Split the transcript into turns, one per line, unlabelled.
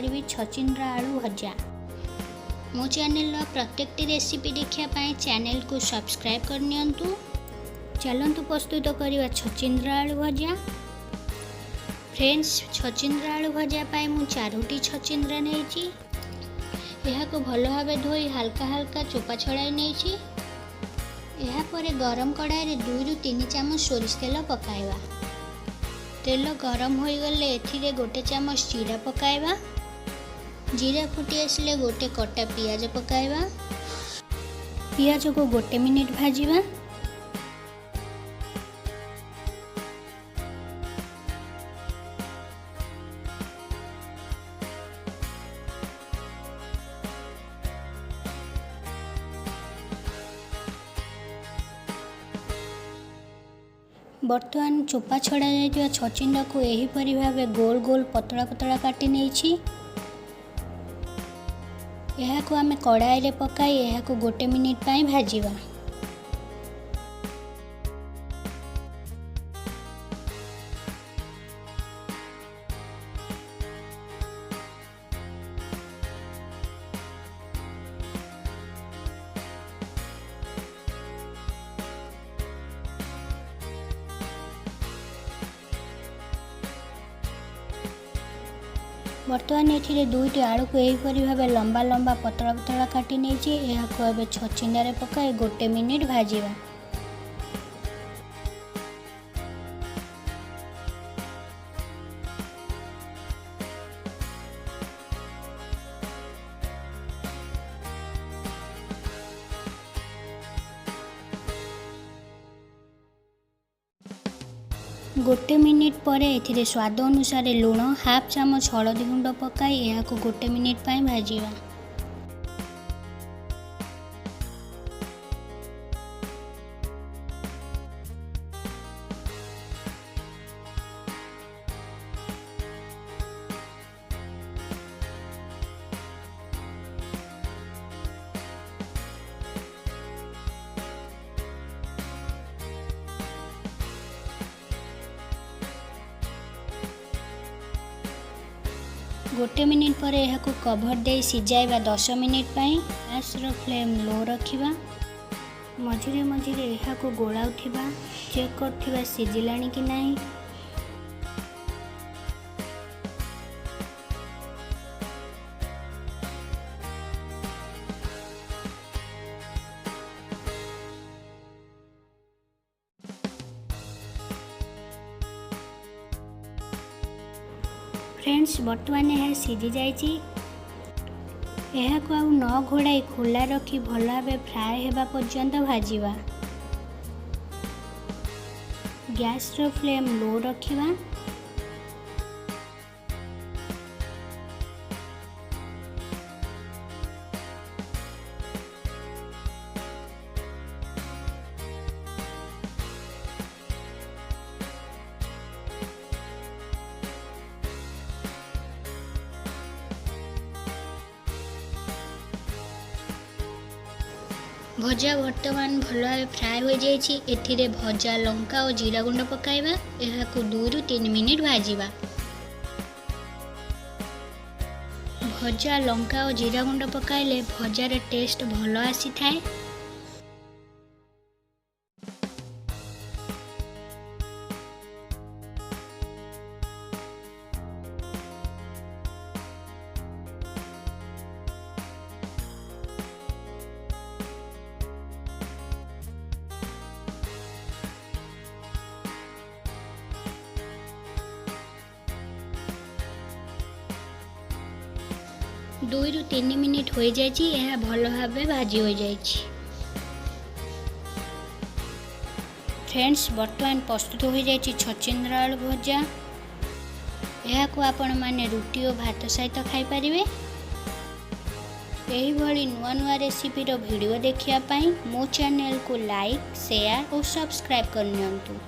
करी छचिंद्रा आलू भजा। मो चैनल प्रत्येकटी रेसिपी देखिए चैनल को सब्सक्राइब करनियंतु। चलंतु प्रस्तुत करवा छचिंद्रा आलू भजा। फ्रेंड्स, छचिंद्रा आलू भजा पाई मु 4टी छचिंद्रा नहीं। यह को भल भाव धोई हल्का हल्का चोपा छड़ाई नहीं। यापर गरम कड़ाई रे 2 ରୁ 3 चामच सोरिष तेल पकाइबा। तेल गरम हो गले एथिरे 1 चामच जीरा पकाइबा। जीरा फुटी आसले 1 कटा पियाज पकाइबा। पियाज को 1 मिनिट भाजिबा। बर्तमान चोपा छड़ा जाइए छचिंद्रा को यहीपरि भाव गोल गोल पतला पतला काटी नहीं। यह को आमे कड़ाई रे पकाई यह को 1 मिनिट पाई भाजिबा। बर्तमान ये 2टी आलू को यहीपरि भाव लंबा लंबा पतला पतला काटी नहीं। यह को अब छचिंद्रा रे पकाई 1 मिनिट भाजिबा। गोटे मिनिट पर एथिरे स्वाद अनुसार लुण, हाफ चामच हलदी गुंड पकाई यह को 1 मिनिट पाई भाजिबा। गोटे मिनिट पर यह को कभर दे सिझाइबा 10 मिनिट पाई। गैस रो फ्लेम लो रखिबा। मझिरे मझिरे यह को गोलाउथिबा, चेक करथिबा सिझिलानी कि नहीं। फ्रेंड्स, बर्तमान यह सिझी जाइए। यह को आउ न घोड़ाई खोला रखी भल भाव फ्राए हेबा पर्यंत भाजिबा। गैस रो फ्लेम लो रखिबा। भजा बर्तमान भल भाव फ्राए हो जाइए। एथिरे भजा लंका और जीरा गुंड पकाइबा। यह को 2 ରୁ 3 मिनिट भाजिबा। भजा लंका और जीरा गुंड पकाइले भजार टेस्ट भल आसी थाए। दो ରୁ 3 मिनिट हो जाइए। यह भल भाव भाजी हो जाइए। फ्रेंड्स, बर्तमान प्रस्तुत हो जाइए छचिंद्रा आलू भजा। यह को आपण माने रुटी और भात सहित खाई पारिबे। यही भली नुआ नुआ रेसिपी रो वीडियो देखिया पाई मो चैनल को लाइक, शेयर और सब्सक्राइब करनियंतु।